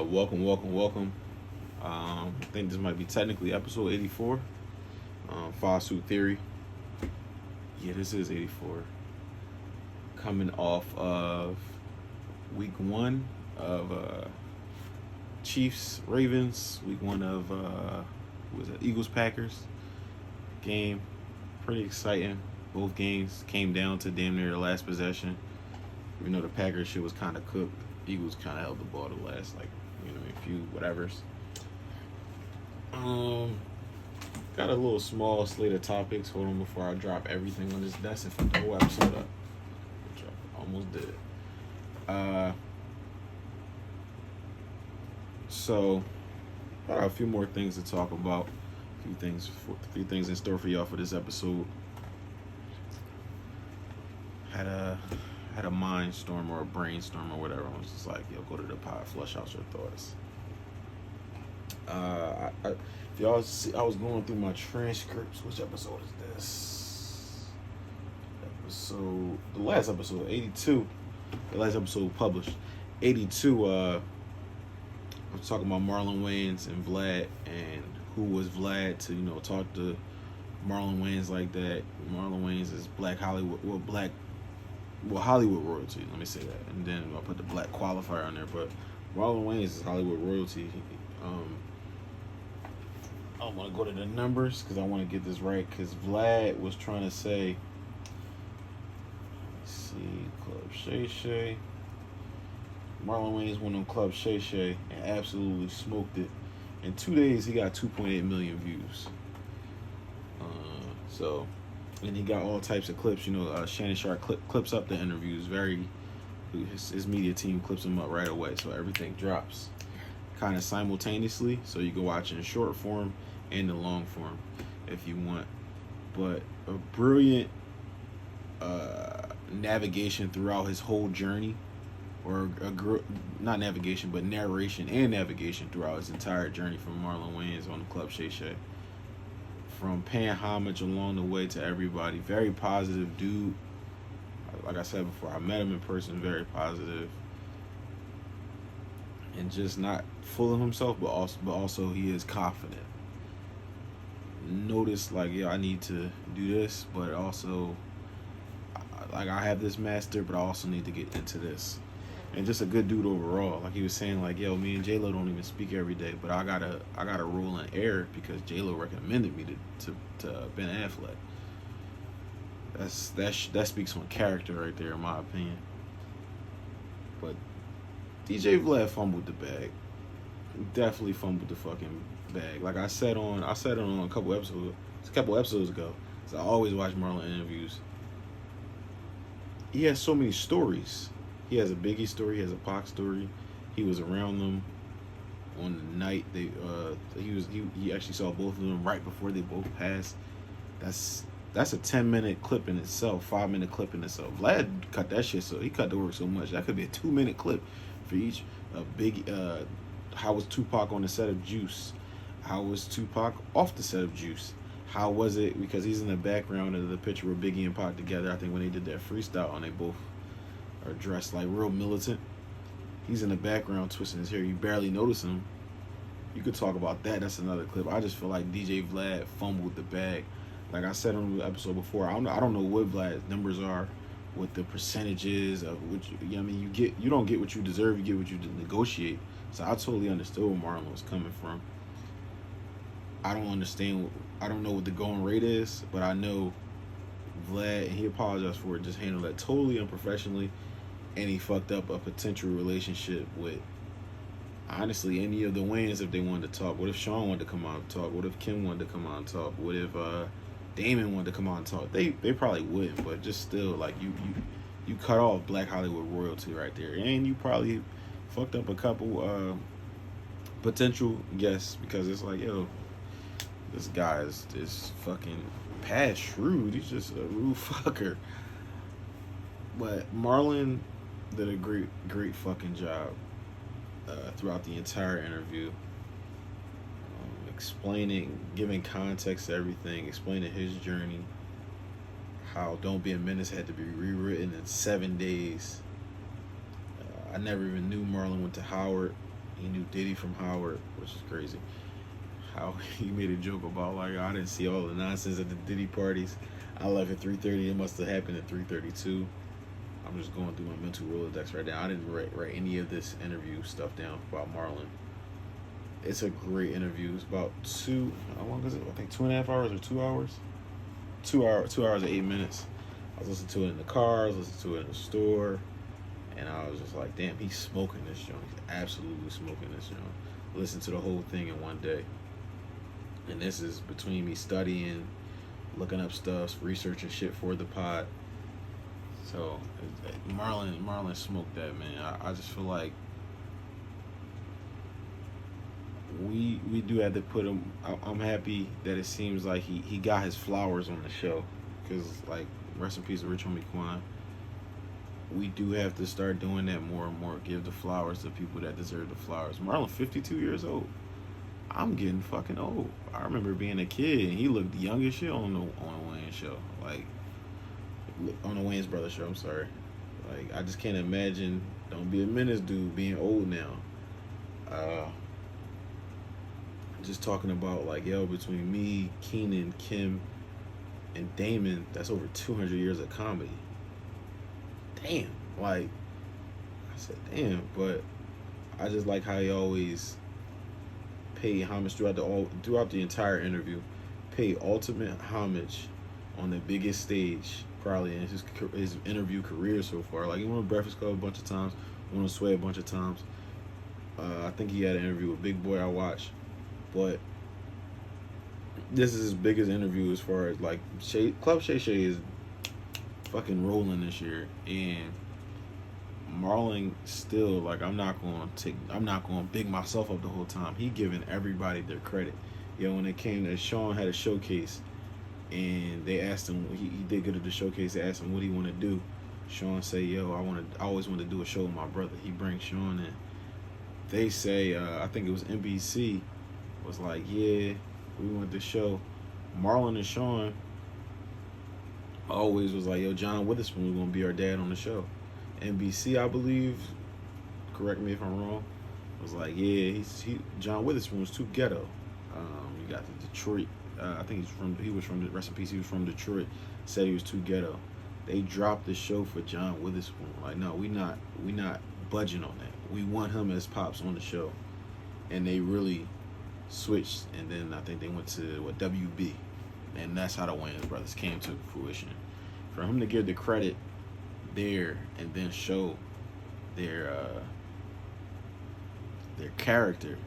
Welcome. I think this might be technically episode 84. File Suit Theory. Yeah, this is 84. Coming off of week one of Chiefs Ravens. Week one of was it Eagles Packers game. Pretty exciting. Both games came down to damn near the last possession. Even though the Packers shit was kind of cooked, Eagles kind of held the ball the last, a few whatevers. Got a little small slate of topics. Hold on before I drop everything on this desk and fuck the whole episode up. Which I almost did. So, got a few more things to talk about. A few things in store for y'all for this episode. Had a mind storm or a brainstorm or whatever. I was just like, yo, go to the pod, flush out your thoughts. If y'all see, I was going through my transcripts. Which episode is this? The last episode, 82. The last episode published. 82, I was talking about Marlon Wayans and Vlad, and who was Vlad to, talk to Marlon Wayans like that. Marlon Wayans is Hollywood royalty, let me say that. And then I'll put the black qualifier on there, but Marlon Wayans is Hollywood royalty. I want to go to the numbers because I want to get this right, because Vlad was trying to say, let's see, Club Shay Shay. Marlon Wayans went on Club Shay Shay and absolutely smoked it. In 2 days, he got 2.8 million views. And he got all types of clips. Shannon Sharp clips up the interviews. His media team clips them up right away, so everything drops kind of simultaneously. So you can watch in short form and the long form if you want. But a brilliant navigation throughout his whole journey, or not navigation, but narration and navigation throughout his entire journey from Marlon Wayans on the Club Shay Shay. From paying homage along the way to everybody. Very positive dude. Like I said before, I met him in person, very positive. And just not full of himself, but also he is confident. Notice, I need to do this, but also, I have this master, but I also need to get into this. And just a good dude overall. Like he was saying, me and J-Lo don't even speak every day, but I gotta roll in air because J-Lo recommended me to Ben Affleck. That speaks on character right there, in my opinion. But DJ Vlad fumbled the bag. Definitely fumbled the fucking bag. Like I said on a couple episodes ago. So I always watch Marlon interviews. He has so many stories. He has a Biggie story. He has a Pac story. He was around them on the night he actually saw both of them right before they both passed. That's a 10-minute clip in itself, 5-minute clip in itself. Vlad cut that shit, so he cut the work so much that could be a 2-minute clip for each. How was Tupac on the set of Juice? How was Tupac off the set of Juice? How was it, because he's in the background of the picture with Biggie and Pac together. I think when they did that freestyle and they both are dressed like real militant. He's in the background twisting his hair. You barely notice him. You could talk about that. That's another clip. I just feel like DJ Vlad fumbled the bag. Like I said on the episode before, I don't know what Vlad's numbers are, what the percentages of which you don't get what you deserve, you get what you negotiate. So I totally understood where Marlon was coming from. I don't know what the going rate is, but I know Vlad, and he apologized for it, just handled that totally unprofessionally, and he fucked up a potential relationship with, honestly, any of the Wayans if they wanted to talk. What if Sean wanted to come out and talk? What if Kim wanted to come out and talk? What if Damon wanted to come out and talk? They probably wouldn't, but just still, you cut off Black Hollywood royalty right there, and you probably fucked up a couple potential guests, because it's like, yo, this guy is fucking past shrewd. He's just a rude fucker. But Marlon did a great fucking job throughout the entire interview, explaining, giving context to everything, explaining his journey, how Don't Be a Menace had to be rewritten in 7 days. I never even knew Marlon went to Howard. He knew Diddy from Howard, which is crazy. How he made a joke about like I didn't see all the nonsense at the Diddy parties. I left at 3:30. It must have happened at 3:32. I'm just going through my mental Rolodex right now. I didn't write any of this interview stuff down about Marlon. It's a great interview. It's about how long is it? I think 2.5 hours or 2 hours. 2 hours and 8 minutes. I was listening to it in the car. I was listening to it in the store. And I was just like, damn, he's smoking this joint. He's absolutely smoking this joint. Listen to the whole thing in one day. And this is between me studying, looking up stuff, researching shit for the pod. So Marlon smoked that, man. I just feel like we do have to put him. I'm happy that it seems like he got his flowers on the show, because like rest in peace, Rich Homie Quan. We do have to start doing that more and more. Give the flowers to people that deserve the flowers. Marlon, 52 years old. I'm getting fucking old. I remember being a kid and he looked young as shit on the Wayans show. Like, on the Wayans Brothers show, I'm sorry. Like, I just can't imagine Don't Be a Menace dude being old now. Just talking about, like, yo, between me, Keenan, Kim, and Damon, that's over 200 years of comedy. Damn. Like, I said, damn, but I just like how he always paid homage throughout the entire interview. Paid ultimate homage on the biggest stage probably in his interview career so far. Like, he went on Breakfast Club a bunch of times, went on Sway a bunch of times. I think he had an interview with Big Boy I watched, but this is his biggest interview as far as like Club Shay Shay is fucking rolling this year, and Marlon still, like, I'm not going to big myself up the whole time. He giving everybody their credit. Yo, when it came to Sean had a showcase, and they asked him, he did good at the showcase. They asked him what he want to do. Sean say, yo, I always want to do a show with my brother. He brings Sean in. They say, I think it was NBC, was like, yeah, we want the show. Marlon and Sean always was like, yo, John Witherspoon was going to be our dad on the show. NBC, I believe, correct me if I'm wrong, was like, yeah, John Witherspoon was too ghetto. You got the Detroit, I think he was from rest in peace, he was from Detroit, said he was too ghetto. They dropped the show for John Witherspoon. Like, no, we not budging on that. We want him as Pops on the show. And they really switched, and then I think they went to WB. And that's how the Wayans brothers came to fruition. For him to give the credit there and then show their character,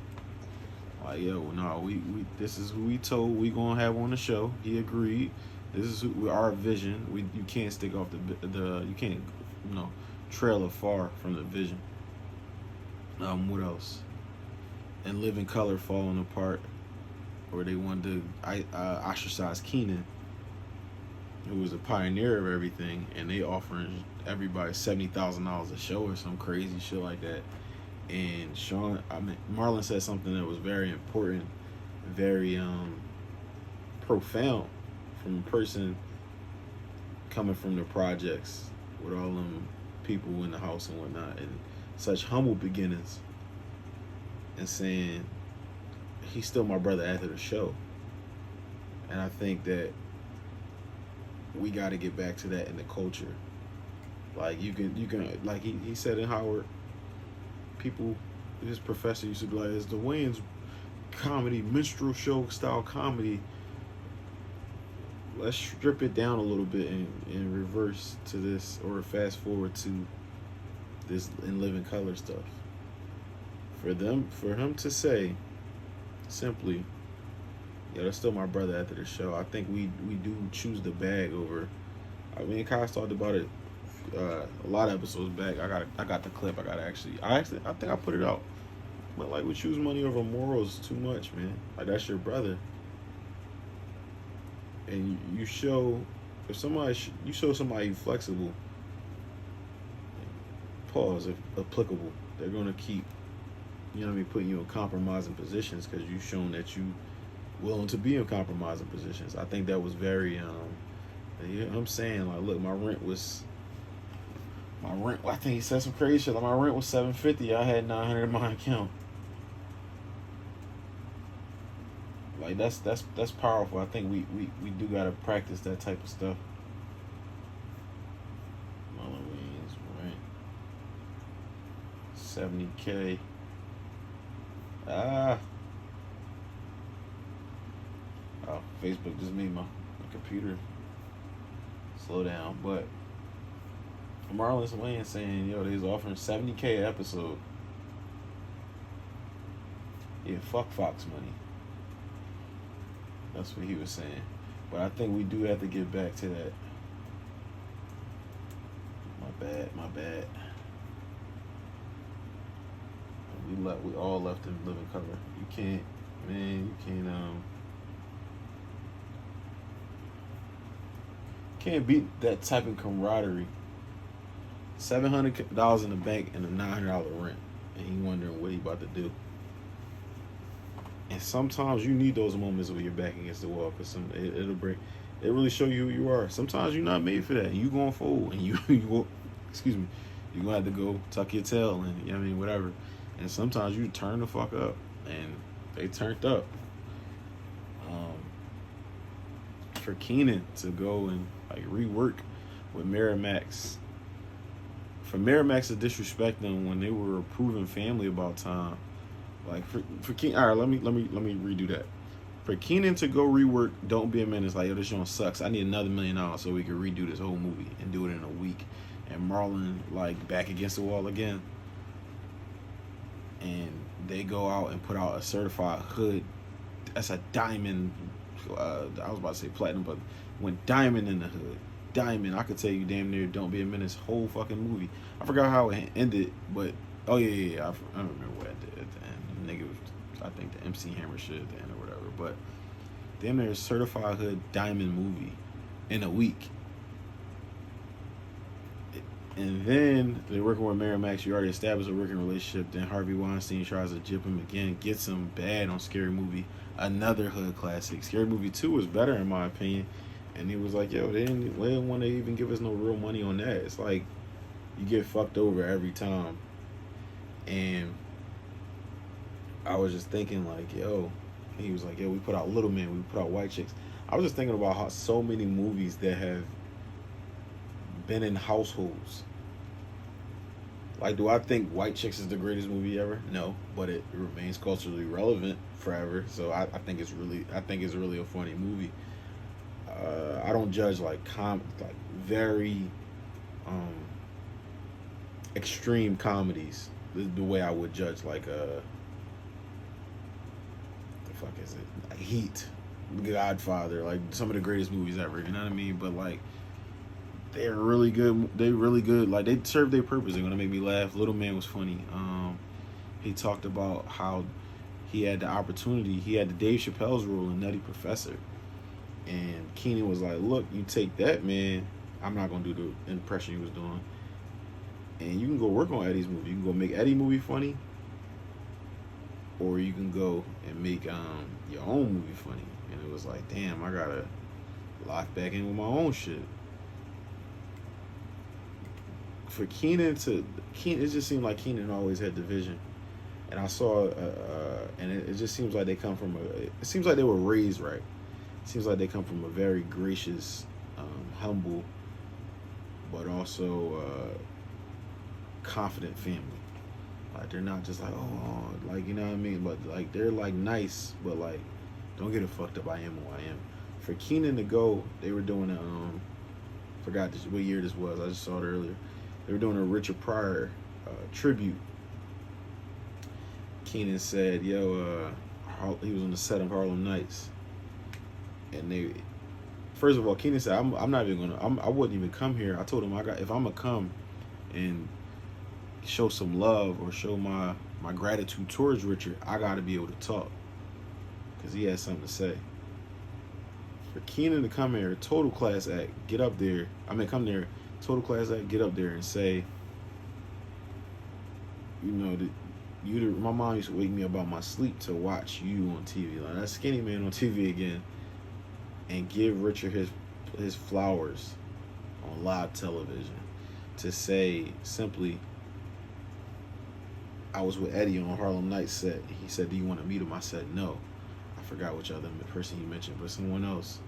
like, yo, no, we this is who we told we gonna have on the show. He agreed. This is our vision. You can't stick off you can't trail afar from the vision. What else? And Living Color falling apart, where they wanted to ostracize Keenan, who was a pioneer of everything, and they offering everybody $70,000 a show or some crazy shit like that. And Marlon said something that was very important, very profound, from a person coming from the projects with all them people in the house and whatnot, and such humble beginnings, and saying he's still my brother after the show. And I think that we got to get back to that in the culture. Like, you can like he said in Howard, people, his professor used to be like, it's the Wayans comedy, minstrel show style comedy. Let's strip it down a little bit and reverse to this, or fast forward to this In Living Color stuff. For him to say simply, yeah, that's still my brother after the show. I think we do choose the bag over. I mean, Kyle talked about it a lot of episodes back. I got the clip. I think I put it out. But like, we choose money over morals too much, man. Like, that's your brother, and you show somebody flexible. Pause, if applicable. They're gonna keep, putting you in compromising positions because you've shown that you willing to be in compromising positions. I think that was very, I'm saying, like, look, my rent, I think he said some crazy shit. Like, my rent was $750. I had $900 in my account. Like that's powerful. I think we do gotta practice that type of stuff. Marlon Wayans, right? 70K. Ah. Oh, Facebook just made my computer slow down. But Marlon Wayans saying, yo, they's offering 70K an episode. Yeah, fuck Fox money. That's what he was saying. But I think we do have to get back to that. My bad. We all left in living color. You can't, man, can't beat that type of camaraderie. $700 in the bank and a $900 rent, and he wondering what he about to do. And sometimes you need those moments where you're back against the wall, because it'll break. It really show you who you are. Sometimes you're not made for that, and you going forward, and you excuse me, you're gonna have to go tuck your tail, and you know what I mean, whatever. And sometimes you turn the fuck up, and they turned up. For Keenan to go and like rework with Miramax, for Miramax to disrespect them when they were approving Family About Time, like for Keenan. All right, let me redo that. For Keenan to go rework Don't Be a Menace, like, yo, this show sucks. I need another $1 million so we can redo this whole movie and do it in a week. And Marlon like back against the wall again. And they go out and put out a certified hood. That's a diamond. I was about to say platinum, but went diamond in the hood. Diamond. I could tell you damn near Don't Be a Menace whole fucking movie. I forgot how it ended, but oh yeah. I don't remember what it did at the end. The nigga was, I think the MC Hammer shit at the end or whatever. But damn near certified hood diamond movie in a week. And then they're working with Miramax. You already established a working relationship. Then Harvey Weinstein tries to jip him again, gets him bad on Scary Movie, another hood classic. Scary Movie 2 was better in my opinion. And he was like, yo, they didn't want to even give us no real money on that. It's like you get fucked over every time. And I was just thinking like, yo, he was like, yo, we put out Little Man, we put out White Chicks. I was just thinking about how so many movies that have been in households. Like, do I think White Chicks is the greatest movie ever? No, but it remains culturally relevant forever. So I think it's really a funny movie. I don't judge like very extreme comedies the way I would judge like the fuck is it? Like Heat, Godfather, like some of the greatest movies ever. You know what I mean? But like, they're really good. They really good. Like, they serve their purpose. They're gonna make me laugh. Little Man was funny. He talked about how he had the opportunity. He had the Dave Chappelle's role in Nutty Professor, and Keenan was like, "Look, you take that, man. I'm not gonna do the impression he was doing, and you can go work on Eddie's movie. You can go make Eddie movie funny, or you can go and make your own movie funny." And it was like, damn, I gotta lock back in with my own shit. For Keenan, it just seemed like Keenan always had the vision, and I saw, and it just seems like they come from it seems like they were raised right. It seems like they come from a very gracious, humble, but also confident family. Like, they're not just like, oh, like, you know what I mean, but like, they're like nice, but like, don't get it fucked up. I am who I am. For Keenan to go, they were doing forgot what year this was. I just saw it earlier. They were doing a Richard Pryor tribute. Keenan said, yo, he was on the set of Harlem Nights. And they, first of all, Keenan said, I'm not even gonna, I wouldn't even come here. I told him, if I'm gonna come and show some love or show my gratitude towards Richard, I gotta be able to talk, because he has something to say. For Keenan to come here, total class act, get up there, come there, total class act, get up there and say, you know, my mom used to wake me up out my sleep to watch you on TV. Like, that skinny man on TV again, and give Richard his flowers on live television, to say simply, I was with Eddie on Harlem Nights set. He said, do you want to meet him? I said, no. I forgot which other person he mentioned, but someone else.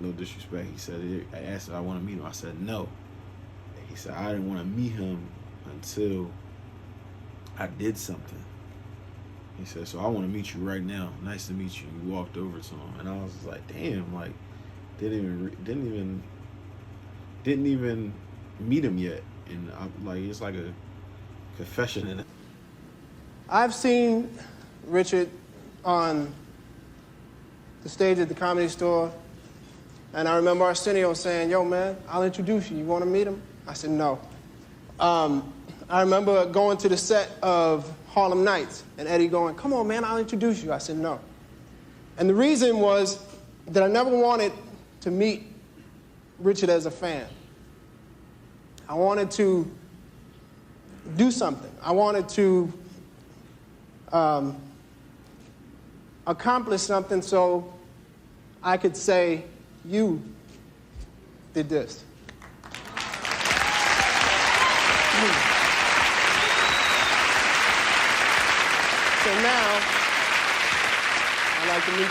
No disrespect. He said, I asked if I want to meet him. I said no. He said I didn't want to meet him until I did something. He said, so I want to meet you right now. Nice to meet you. And we walked over to him, and I was like, damn, like didn't even meet him yet, and like it's like a confession in it. I've seen Richard on the stage at the Comedy Store, and I remember Arsenio saying, yo, man, I'll introduce you. You want to meet him? I said, no. I remember going to the set of Harlem Nights, and Eddie going, come on, man, I'll introduce you. I said, no. And the reason was that I never wanted to meet Richard as a fan. I wanted to do something. I wanted to accomplish something so I could say, you did this. So now, I'd like to meet you.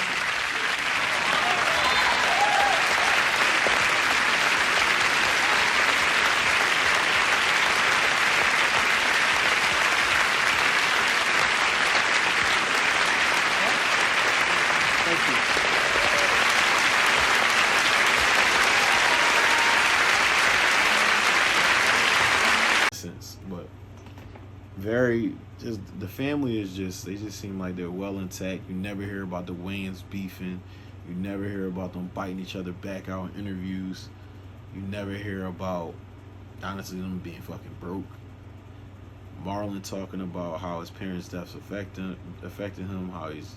But very, just the family is just, they just seem like they're well intact. You never hear about the Wayans beefing. You never hear about them biting each other back out in interviews. You never hear about, honestly, them being fucking broke. Marlon talking about how his parents' deaths affecting him, how he's,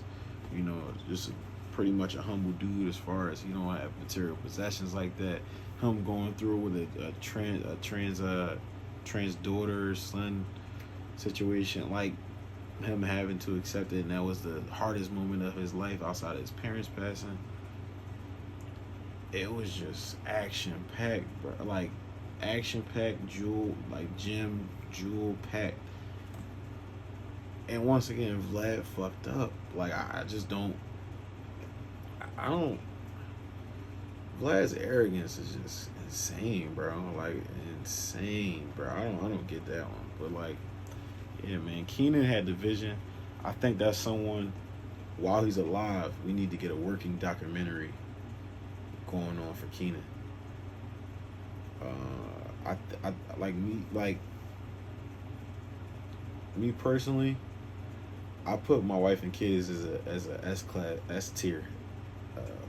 you know, just pretty much a humble dude as far as he don't have material possessions like that. Him going through with a trans daughter, son situation, like him having to accept it, and that was the hardest moment of his life outside of his parents passing. It was just action-packed, bro. Like, action-packed, jewel-packed. And once again, Vlad fucked up. Like, I don't... Vlad's arrogance is just insane, bro. Like, insane, bro. I don't get that one. But, like, yeah, man. Keenan had the vision. I think that's someone, while he's alive, we need to get a working documentary going on for Keenan. Me personally, I put My Wife and Kids as a S tier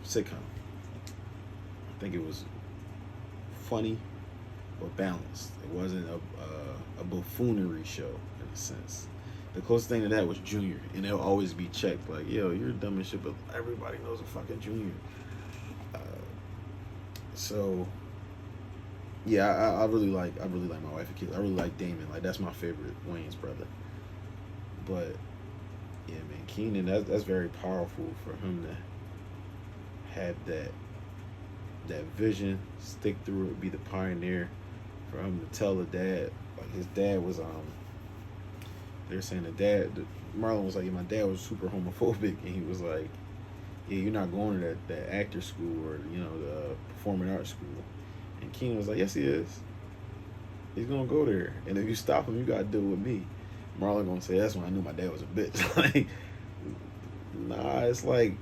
sitcom. I think it was funny but balanced. It wasn't a buffoonery show in a sense. The closest thing to that was Junior, and it'll always be checked like, yo, you're dumb as shit, but everybody knows a fucking Junior. So yeah, I really like My Wife and Kids. I really like Damon. Like, that's my favorite Wayans brother. But yeah, man, Keenan, that's very powerful for him to have that vision, stick through it, be the pioneer, for him to tell the dad, like his dad was they're saying Marlon was like, yeah, my dad was super homophobic, and he was like, yeah, you're not going to that actor school or, you know, the performing arts school. And Keenan was like, yes, he is. He's gonna go there, and if you stop him, you gotta deal with me. Marlon gonna say, that's when I knew my dad was a bitch. Like, nah, it's like,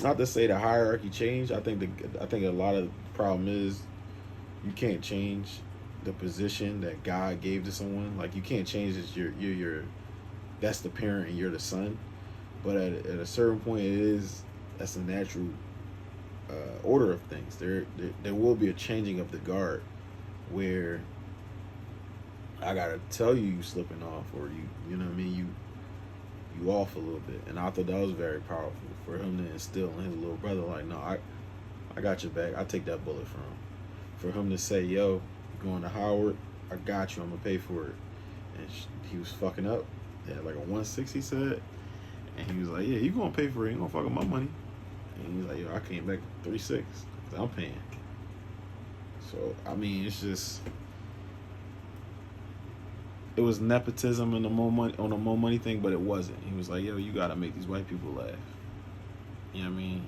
not to say the hierarchy changed. I think a lot of the problem is you can't change the position that God gave to someone. Like, you can't change this. You're that's the parent and you're the son. But at a certain point, that's a natural order of things. There will be a changing of the guard where I gotta tell you slipping off, or you know what I mean, you off a little bit. And I thought that was very powerful for him to instill in his little brother, like, no, I got your back. I take that bullet from him. For him to say, yo, you're going to Howard, I got you, I'm gonna pay for it. And he was fucking up. He had like a 1.6, he said. And he was like, yeah, you gonna pay for it, you gonna fuck up my money. And he was like, yo, I came back 3.6, I'm paying. So, I mean, it's just, it was nepotism and the more money on the more money thing, but it wasn't. He was like, yo, you gotta make these white people laugh. You know what I mean?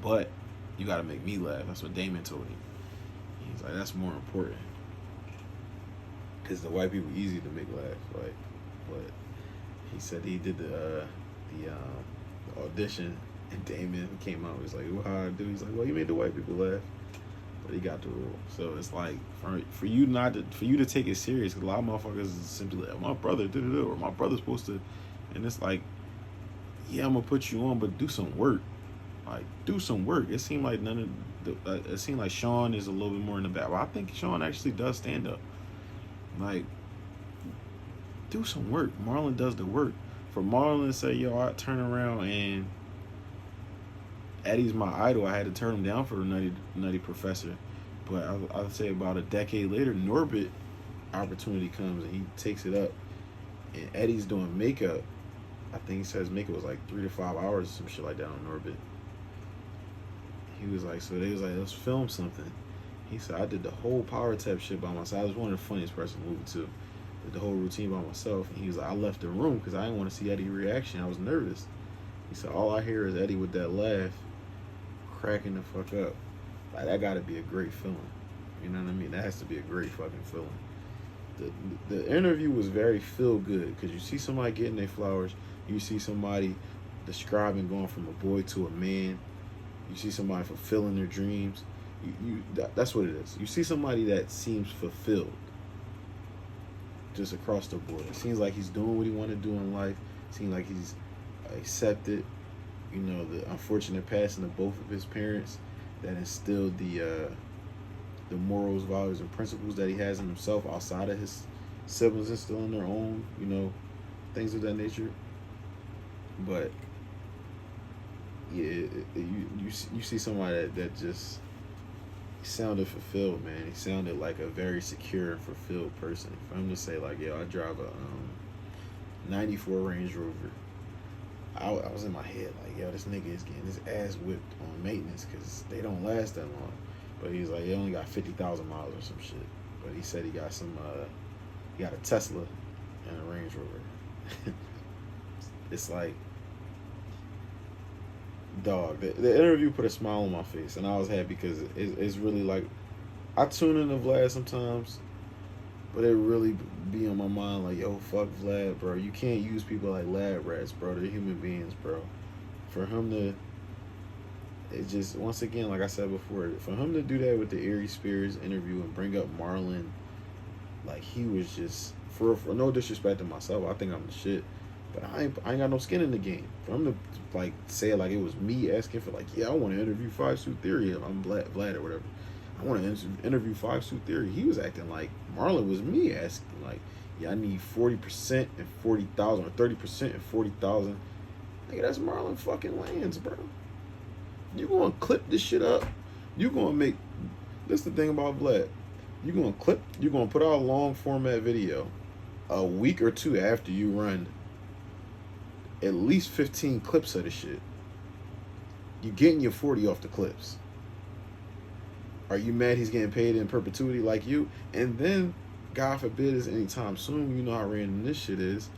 But you gotta make me laugh. That's what Damon told him. He's like, that's more important. Cause the white people easy to make laugh, like. But he said he did the audition, and Damon came out. He was like, well, how I do? He's like, well, you made the white people laugh. But he got the role. So it's like for you to take it serious, because a lot of motherfuckers is simply like, my brother did it, or my brother's supposed to, and it's like, yeah, I'm gonna put you on, but do some work. Like, do some work. It seemed like it seemed like Sean is a little bit more in the back. Well, I think Sean actually does stand up. Like, do some work. Marlon does the work. For Marlon to say, yo, I turn around and Eddie's my idol, I had to turn him down for the Nutty Professor. But I'll say about a decade later, Norbit opportunity comes and he takes it up. And Eddie's doing makeup. I think he says makeup was like 3 to 5 hours or some shit like that on Norbit. He was like, so they was like, let's film something. He said, I did the whole power tap shit by myself. I was one of the funniest person in the movie too. Did the whole routine by myself. And he was like, I left the room because I didn't want to see Eddie's reaction. I was nervous. He said, all I hear is Eddie with that laugh, cracking the fuck up. Like, that gotta be a great feeling. You know what I mean? That has to be a great fucking feeling. The interview was very feel good because you see somebody getting their flowers, you see somebody describing going from a boy to a man, you see somebody fulfilling their dreams. That's what it is. You see somebody that seems fulfilled just across the board. It seems like he's doing what he want to do in life. It seems like he's accepted, you know, the unfortunate passing of both of his parents that instilled the morals, values, and principles that he has in himself outside of his siblings instilling their own, you know, things of that nature. But yeah, you see somebody that just sounded fulfilled, man. He sounded like a very secure and fulfilled person. For him to say like, yo, I drive a 94 Range Rover. I was in my head like, yo, this nigga is getting his ass whipped on maintenance because they don't last that long. But he's like, he only got 50,000 miles or some shit. But he said he got he got a Tesla and a Range Rover. It's like, dog, the interview put a smile on my face, and I was happy because it's really like, I tune into Vlad sometimes, but it really be on my mind like, yo, fuck Vlad, bro. You can't use people like lab rats, bro. They're human beings, bro. For him to, it just, once again, like I said before, for him to do that with the Eerie Spears interview and bring up Marlon, like, he was just, for no disrespect to myself, I think I'm the shit. But I ain't got no skin in the game. For him to like say it like it was me asking for like, yeah, I want to interview Five Suit Theory. I'm Vlad or whatever. I want to interview Five Suit Theory. He was acting like Marlon was me asking like, yeah, I need 40% and 40,000 or 30% and 40,000. Nigga, that's Marlon fucking Wayans, bro. You gonna clip this shit up? You gonna make? This the thing about Vlad. You gonna clip? You gonna put out a long format video a week or two after you run at least 15 clips of the shit. You getting your 40 off the clips. Are you mad he's getting paid in perpetuity like you? And then, God forbid, is anytime soon, you know how random this shit is.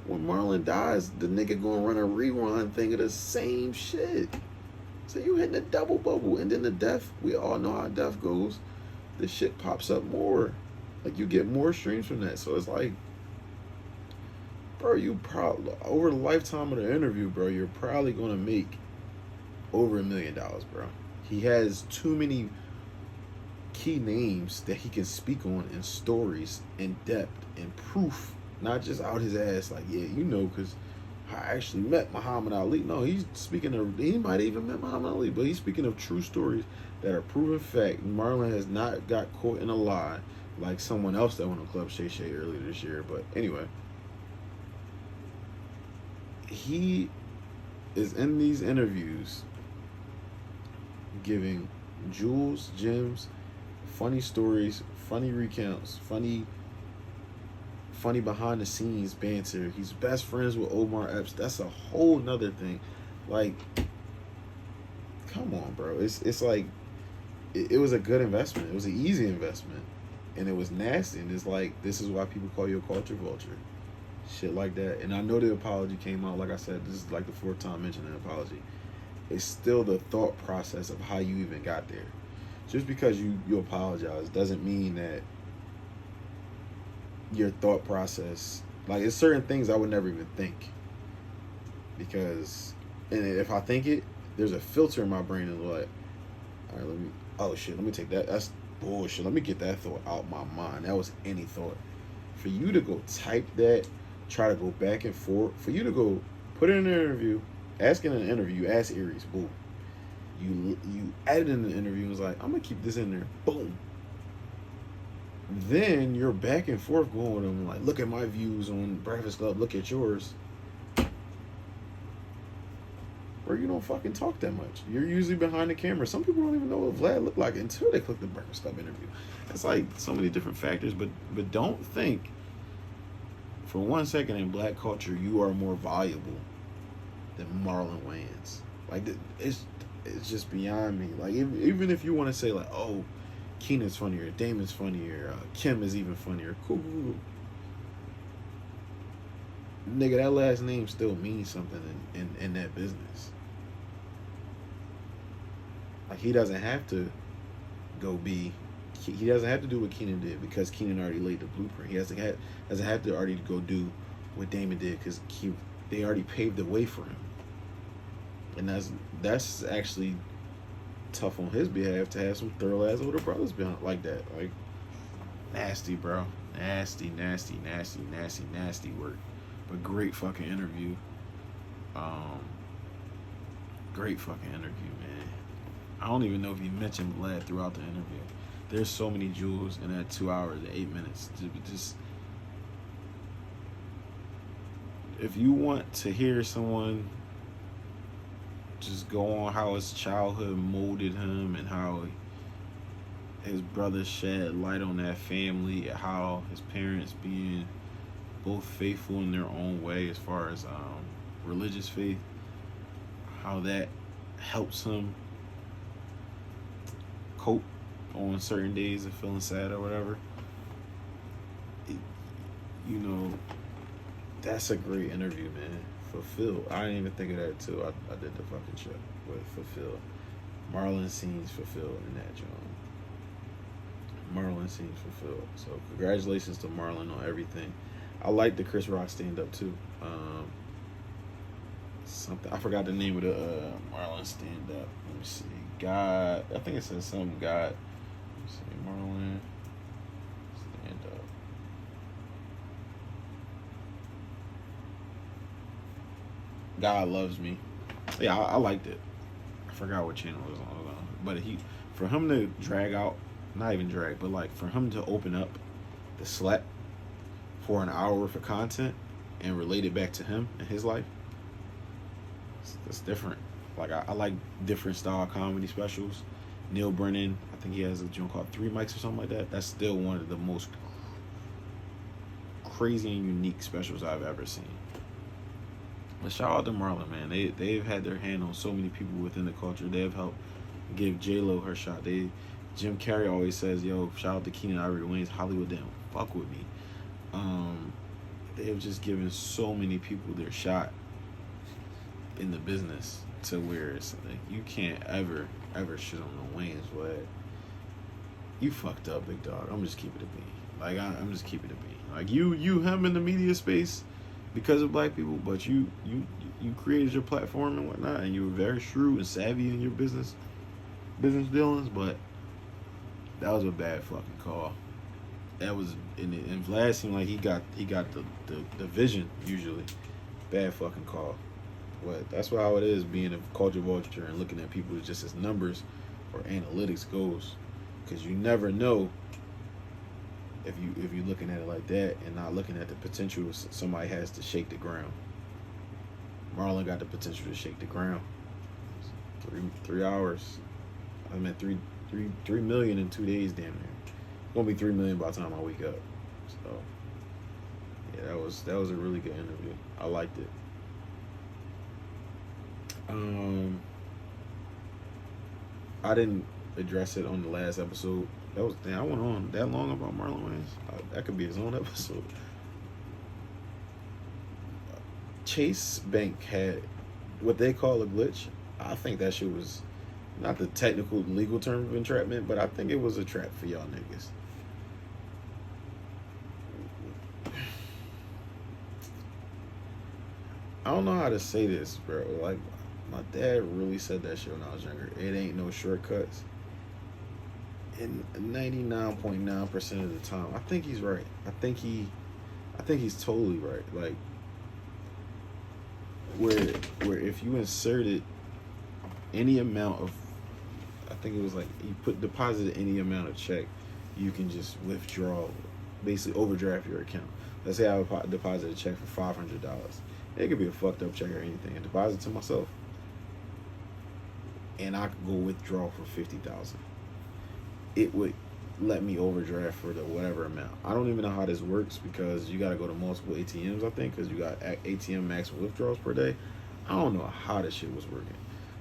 When Marlon dies, the nigga gonna run a rewind thing of the same shit. So you hitting a double bubble, and then the death, we all know how death goes. The shit pops up more. Like, you get more streams from that. So it's like, bro, you probably, over the lifetime of the interview, bro, you're probably gonna make over $1 million, bro. He has too many key names that he can speak on in stories, in depth, and proof, not just out his ass like, yeah, you know, because I actually met Muhammad Ali. No, he's speaking of, he might even met Muhammad Ali, but he's speaking of true stories that are proven fact. Marlon has not got caught in a lie like someone else that went on Club Shay Shay earlier this year. But anyway, he is in these interviews giving jewels, gems, funny stories, funny recounts, funny behind the scenes banter. He's best friends with Omar Epps. That's a whole nother thing. Like, come on, bro. It's like it was a good investment. It was an easy investment. and it was nasty. And it's like, this is why people call you a culture vulture, shit like that. And I know the apology came out. Like I said, this is like the 4th time mentioning an apology. It's still the thought process of how you even got there. Just because you apologize doesn't mean that your thought process, like, it's certain things I would never even think, because, and if I think it, there's a filter in my brain that's like, all right, let me take that, that's bullshit, let me get that thought out my mind. That was any thought. For you to go type that, try to go back and forth, for you to go put it in an interview, asking an interview, you ask Aries, boom, you added in the interview and was like, I'm gonna keep this in there, boom. Then you're back and forth going with them, like, look at my views on Breakfast Club, look at yours. Or you don't fucking talk that much. You're usually behind the camera. Some people don't even know what Vlad looked like until they click the Breakfast Club interview. It's like so many different factors, but don't think for 1 second in black culture you are more valuable than Marlon Wayans. Like, it's just beyond me. Like, even if you want to say, like, oh, Keenan's funnier, Damon's funnier, Kim is even funnier. Cool. Nigga, that last name still means something in that business. Like, he doesn't have to he doesn't have to do what Keenan did because Keenan already laid the blueprint. He doesn't have to already go do what Damon did because they already paved the way for him. And that's actually tough on his behalf to have some thorough ass older brothers behind like that. Like, nasty, bro. Nasty work. But great fucking interview. Great fucking interview, man. I don't even know if he mentioned Vlad throughout the interview. There's so many jewels in that 2 hours and 8 minutes. Just if you want to hear someone just go on how his childhood molded him and how his brother shed light on that family, how his parents being both faithful in their own way as far as religious faith, how that helps him cope on certain days of feeling sad or whatever. That's a great interview, man. Fulfilled. I didn't even think of that too. I did the fucking show, but fulfilled. Marlon scenes fulfilled in that joint. Marlon scenes fulfilled. So congratulations to Marlon on everything. I like the Chris Rock stand up too. Something I forgot the name of the Marlon stand up. Let me see. God, I think it says some God. Let me see. Marlon stand up. God Loves Me. Yeah, I liked it. I forgot what channel it was on. But for him to drag out, not even drag, but like for him to open up the slap for an hour worth of content and relate it back to him and his life, it's different. Like, I like different style comedy specials. Neil Brennan, I think he has a joint called 3 Mics or something like that. That's still one of the most crazy and unique specials I've ever seen. But shout out to Marlon, man. They've had their hand on so many people within the culture. They have helped give J-Lo her shot. Jim Carrey always says, yo, shout out to Keenan Ivory Wayans, Hollywood didn't fuck with me. They have just given so many people their shot in the business to where it's like, you can't ever shit on the Wayans, but you fucked up, big dog. I'm just keeping it a bean. Like, I'm just keeping it a bean. Like, you him in the media space because of black people, but you created your platform and whatnot, and you were very shrewd and savvy in your business dealings, but that was a bad fucking call. That was, and Vlad seemed like he got the vision usually. Bad fucking call. But that's how it is being a culture vulture and looking at people just as numbers or analytics goes, because you never know if you're looking at it like that and not looking at the potential somebody has to shake the ground. Marlon got the potential to shake the ground. 3 hours. I meant 3 million in 2 days, damn near. It's gonna be 3 million by the time I wake up. So yeah, that was a really good interview. I liked it. I didn't address it on the last episode, That was damn. I went on that long about Marlon Wayans. That could be his own episode. Chase Bank had what they call a glitch. I think that shit was not the technical legal term of entrapment, but I think it was a trap for y'all niggas. I don't know how to say this, bro. Like, my dad really said that shit when I was younger. It ain't no shortcuts. And 99.9% of the time, I think he's right. I think he's totally right. Like, where if you inserted any amount of, I think it was like you deposited any amount of check, you can just withdraw, basically overdraft your account. Let's say I would deposit a check for $500. It could be a fucked up check or anything. I deposit to myself, and I could go withdraw for $50,000. It would let me overdraft for the whatever amount. I don't even know how this works because you got to go to multiple ATMs, I think, because you got ATM maximum withdrawals per day. I don't know how this shit was working.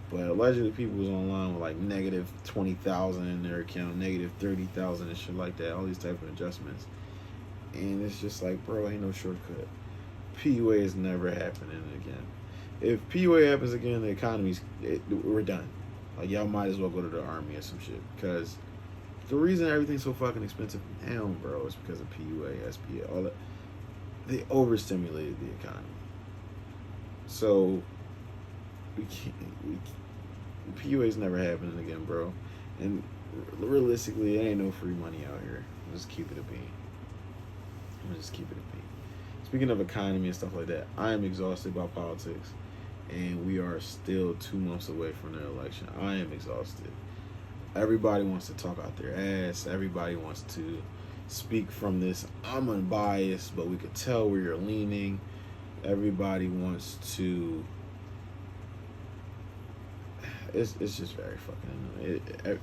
But allegedly people was online with like negative 20,000 in their account, negative 30,000 and shit like that, all these type of adjustments. And it's just like, bro, ain't no shortcut. PUA is never happening again. If PUA happens again, the economy's, we're done. Like, y'all might as well go to the army or some shit. Because the reason everything's so fucking expensive now, bro, is because of PUA, SPA, all that. They overstimulated the economy. So, PUA's never happening again, bro. And realistically, there ain't no free money out here. Just keep it a bean. Just keep it a bean. Speaking of economy and stuff like that, I am exhausted by politics. And we are still 2 months away from the election. I am exhausted. Everybody wants to talk out their ass. Everybody wants to speak from this. I'm unbiased, but we could tell where you're leaning. Everybody wants to. It's just very fucking annoying.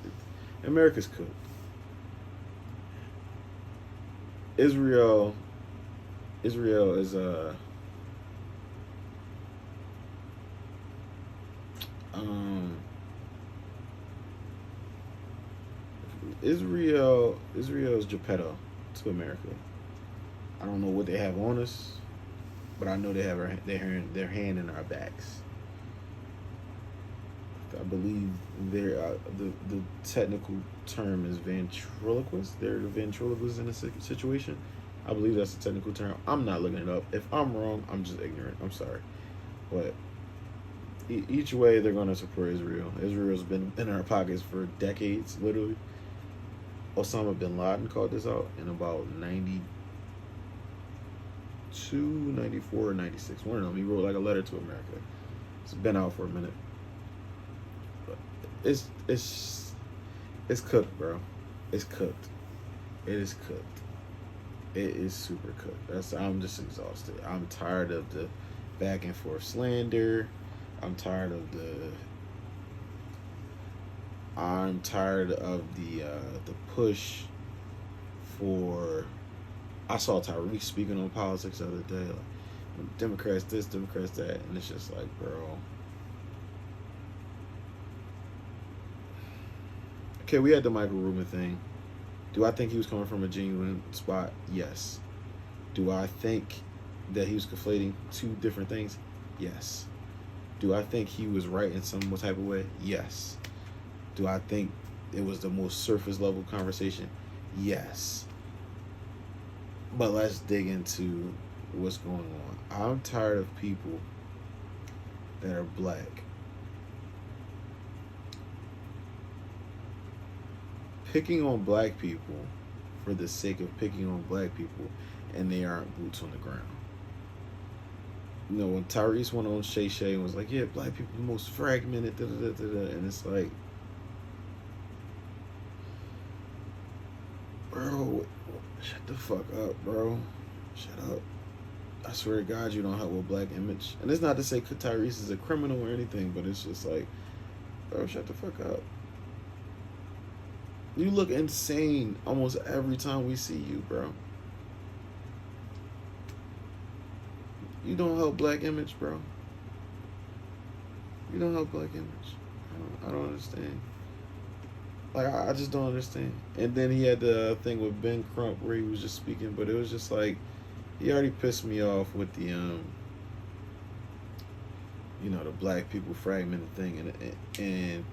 America's cooked. Israel is Israel's Geppetto to America. I don't know what they have on us, but I know they have their hand in our backs. I believe they're the technical term is ventriloquist. They're the ventriloquists in a situation. I believe that's the technical term. I'm not looking it up. If I'm wrong, I'm just ignorant. I'm sorry. But each way, they're going to support Israel. Israel's been in our pockets for decades, literally. Osama bin Laden called this out in about 92, 94, or 96. One of them. He wrote like a letter to America. It's been out for a minute. But it's cooked, bro. It's cooked. It is cooked. It is super cooked. I'm just exhausted. I'm tired of the back and forth slander. I'm tired of the push for. I saw Tyrese speaking on politics the other day, like Democrats this, Democrats that, and it's just like, bro. Okay, we had the Michael Rubin thing. Do I think he was coming from a genuine spot? Yes. Do I think that he was conflating two different things? Yes. Do I think he was right in some type of way? Yes. Do I think it was the most surface level conversation? Yes. But let's dig into what's going on. I'm tired of people that are black picking on black people for the sake of picking on black people, and they aren't boots on the ground. You know, when Tyrese went on Shay Shay and was like, yeah, black people are the most fragmented, and it's like, bro, shut the fuck up, bro. Shut up. I swear to God, you don't help with black image. And it's not to say Tyrese is a criminal or anything, but it's just like, bro, shut the fuck up. You look insane almost every time we see you, bro. You don't help black image, bro. You don't help black image. I don't understand. Like I just don't understand. And then he had the thing with Ben Crump where he was just speaking, but it was just like he already pissed me off with the the black people fragmented thing, and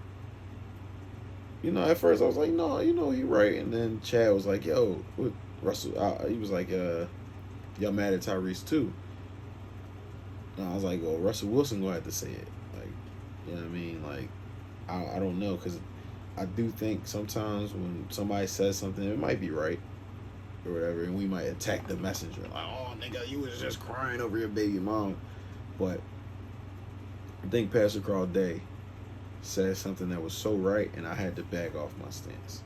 at first I was like, no, he right, and then Chad was like, yo, what, Russell, he was like, y'all mad at Tyrese too. And I was like, well, Russell Wilson gonna have to say it, like, you know what I mean, like, I don't know, because I do think sometimes when somebody says something, it might be right or whatever, and we might attack the messenger, like, oh nigga, you was just crying over your baby mom, but I think Pastor Carl Day said something that was so right, and I had to back off my stance.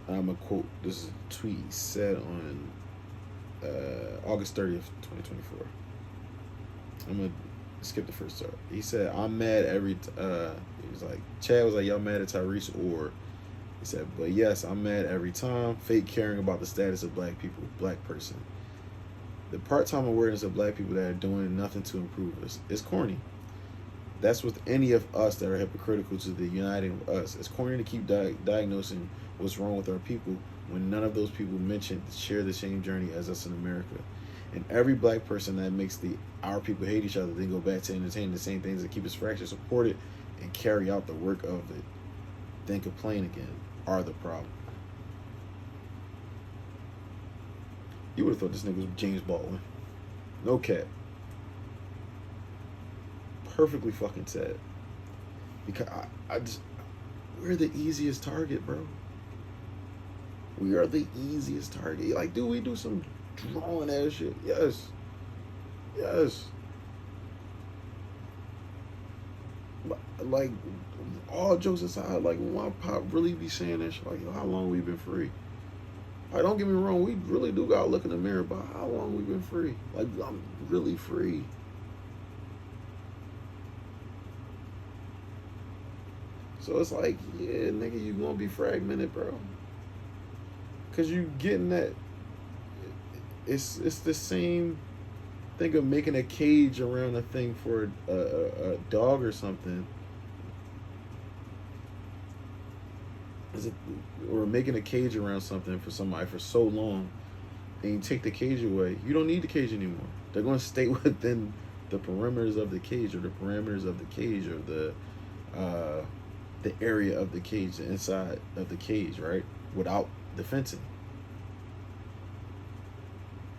I'm going to quote, this is a tweet he said on August 30th, 2024. I'm going to skip the first part. He said, I'm mad he was like, Chad was like, y'all mad at Tyrese, or he said, but yes, I'm mad every time. Fake caring about the status of black people, black person. The part-time awareness of black people that are doing nothing to improve us. It's corny. That's with any of us that are hypocritical to the uniting us. It's corny to keep diagnosing what's wrong with our people when none of those people mentioned share the same journey as us in America. And every black person that makes our people hate each other, then go back to entertaining the same things that keep us fractured, support it, and carry out the work of it, then complain again, are the problem. You would have thought this nigga was James Baldwin. No cap. Perfectly fucking said. Because we're the easiest target, bro. We are the easiest target. Like, do we do some drawing ass shit? Yes. Yes. Like, all jokes aside, like, why Pop really be saying that shit? Like, yo, how long we been free? Like, don't get me wrong, we really do gotta look in the mirror, but how long we been free? Like, I'm really free. So it's like, yeah, nigga, you gonna be fragmented, bro. Cause you getting that. It's the same thing of making a cage around a thing for a dog or something. Or making a cage around something for somebody for so long, and you take the cage away. You don't need the cage anymore. They're gonna stay within the perimeters of the cage, or the parameters of the cage, or the area of the cage, the inside of the cage, right? Without the fencing.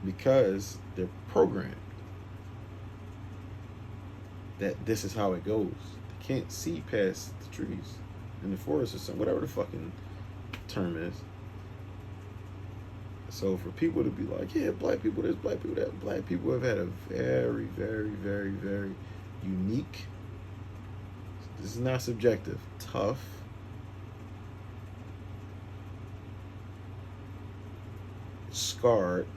Because they're programmed that this is how it goes. They can't see past the trees in the forest or something, whatever the fucking term is. So for people to be like, yeah, black people this, black people that, black people have had a very, very, very, very unique, this is not subjective, tough, scarred,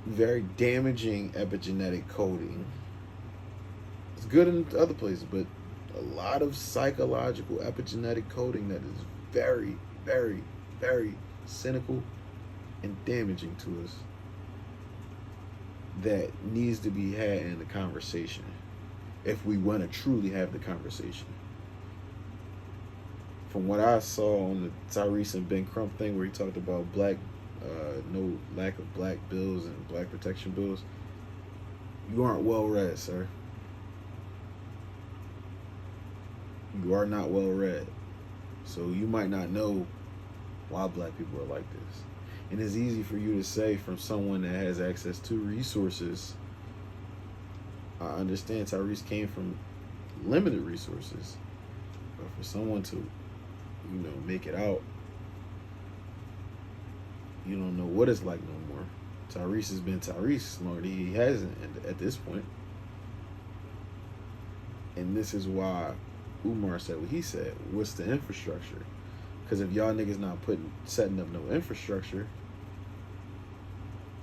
very damaging epigenetic coding. It's good in other places, but a lot of psychological epigenetic coding that is very, very, very cynical and damaging to us, that needs to be had in the conversation if we want to truly have the conversation. From what I saw on the Tyrese and Ben Crump thing, where he talked about no lack of black bills and black protection bills, you aren't well read, sir. You are not well read. So you might not know why black people are like this. And it's easy for you to say, from someone that has access to resources. I understand Tyrese came from limited resources, but for someone to, make it out, you don't know what it's like no more. Tyrese has been Tyrese longer than he hasn't at this point. And this is why Umar said what he said. What's the infrastructure? Because if y'all niggas not setting up no infrastructure,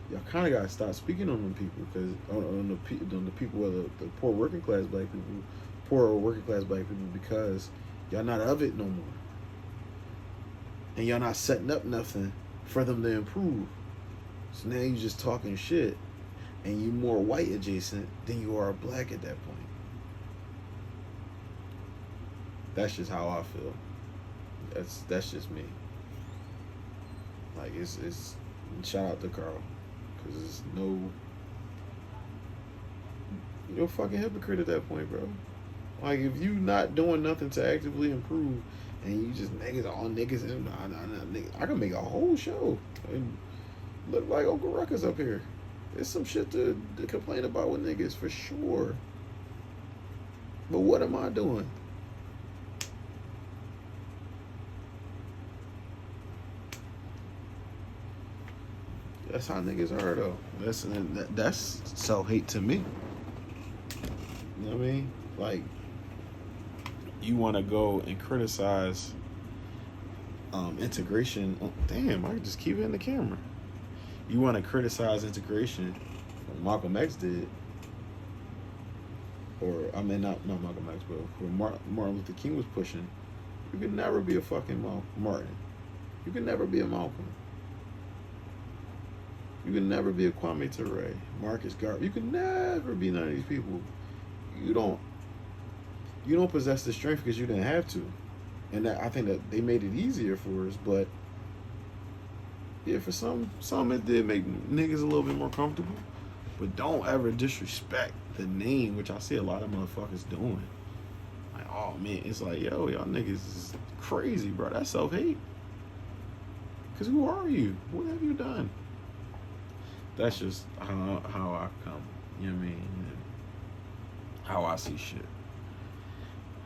y'all kind of gotta stop speaking on them people, because on the people of the poor working class black people, poor or working class black people, because y'all not of it no more, and y'all not setting up nothing for them to improve. So now you just talking shit, and you more white adjacent than you are black at that point. That's just how I feel. That's just me. Like it's shout out to Carl, because it's no, you're a fucking hypocrite at that point, bro. Like if you not doing nothing to actively improve, and you just niggas all niggas and niggas, I can make a whole show and look like Uncle Ruckus up here. There's some shit to complain about with niggas for sure. But what am I doing? That's how niggas are though. That's self-hate to me. You know what I mean? Like, you want to go and criticize integration. Oh, damn, I can just keep it in the camera. You want to criticize integration, like Malcolm X did, or I mean not Malcolm X, but where Martin Luther King was pushing. You could never be a fucking Martin. You could never be a Malcolm. You can never be a Kwame Ture, Marcus Garvey. You can never be none of these people. You don't possess the strength because you didn't have to. And that, I think that they made it easier for us, but yeah, for some it did make niggas a little bit more comfortable. But don't ever disrespect the name, which I see a lot of motherfuckers doing. Like, oh man, it's like, yo, y'all niggas is crazy, bro. That's self-hate. Because who are you? What have you done? That's just how I come, you know what I mean? And how I see shit.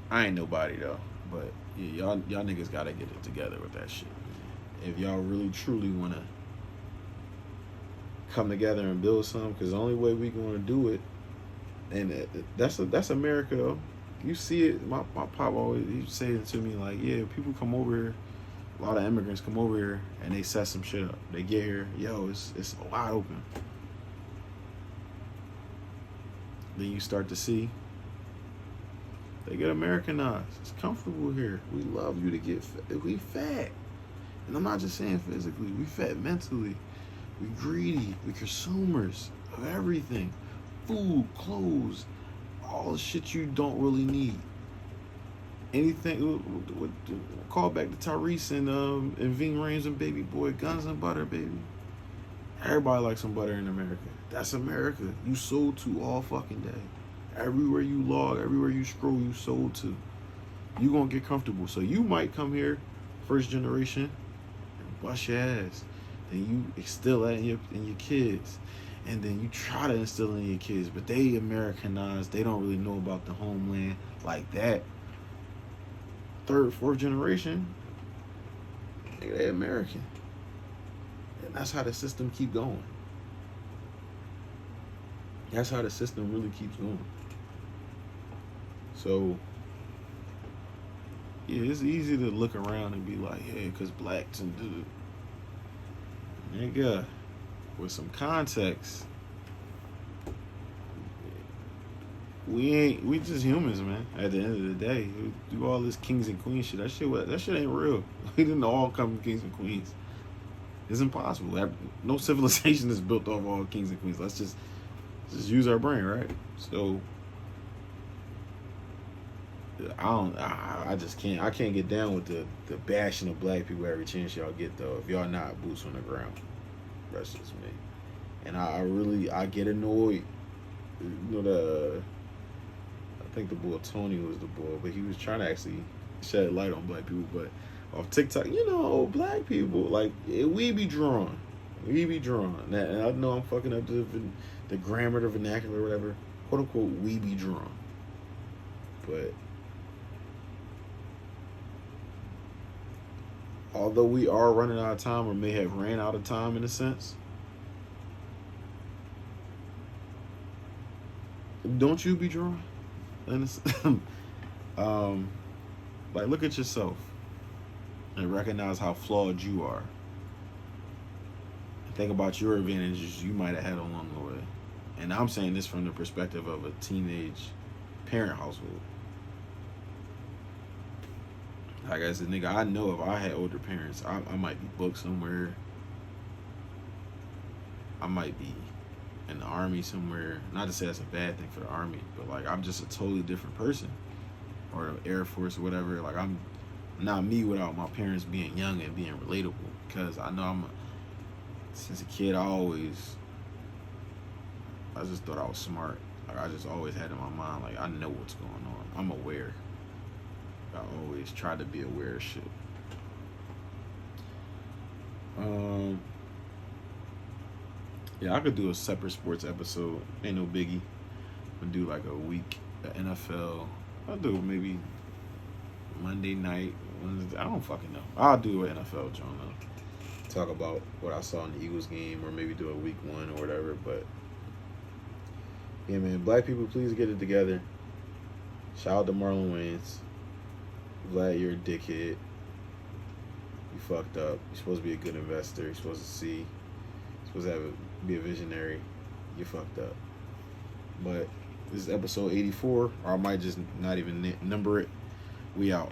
I ain't nobody though, but yeah, y'all niggas gotta get it together with that shit. If y'all really truly wanna come together and build something, because the only way we gonna do it, and that's America though. You see it. My pop always he say it to me like, yeah, people come over here. A lot of immigrants come over here and they set some shit up. They get here, yo, it's wide open. Then you start to see they get Americanized. It's comfortable here. We love you to get fat. We fat. And I'm not just saying physically. We fat mentally. We greedy. We consumers of everything. Food, clothes, all the shit you don't really need. Anything, call back to Tyrese and Ving Rhames and Baby Boy, Guns and Butter, baby. Everybody likes some butter in America. That's America. You sold to all fucking day. Everywhere you log, everywhere you scroll, you sold to. You gonna get comfortable. So you might come here, first generation, and bust your ass. Then you instill that in your kids. And then you try to instill in your kids, but they Americanized. They don't really know about the homeland like that. Third, fourth generation, they American. And that's how the system keep going. That's how the system really keeps going. So, yeah, it's easy to look around and be like, yeah, because blacks and dude. Nigga, with some context, we just humans, man. At the end of the day, we do all this kings and queens shit. That shit ain't real. We didn't all come from kings and queens. It's impossible. No civilization is built off all kings and queens. Let's just use our brain, right? So I just can't. I can't get down with the bashing of black people every chance y'all get though. If y'all not boots on the ground, that's just me. And I get annoyed. You know I think the boy Tony was the boy, but he was trying to actually shed light on black people. But off TikTok, black people, like, we be drawn. We be drawn. And I know I'm fucking up the grammar, the vernacular, whatever. Quote unquote, we be drawn. But although we are running out of time, or may have ran out of time in a sense, don't you be drawn? Like, look at yourself and recognize how flawed you are. And think about your advantages you might have had along the way. And I'm saying this from the perspective of a teenage parent household. Like I said, nigga, I know if I had older parents, I might be booked somewhere. I might be in the army somewhere. Not to say that's a bad thing for the army, but like, I'm just a totally different person. or the Air Force or whatever. Like, I'm not me without my parents being young and being relatable, because I know since a kid, I just thought I was smart. Like, I just always had in my mind, like, I know what's going on. I'm aware. I always try to be aware of shit. Yeah, I could do a separate sports episode. Ain't no biggie. I'll do like a week of NFL. I'll do maybe Monday night, Wednesday. I don't fucking know. I'll do an NFL, John. Talk about what I saw in the Eagles game, or maybe do a week 1 or whatever. But yeah, man, black people, please get it together. Shout out to Marlon Wayans. Vlad, you're a dickhead. You fucked up. You're supposed to be a good investor. You're supposed to see. You're supposed to be a visionary. You fucked up. But this is episode 84, or I might just not even number it. We out.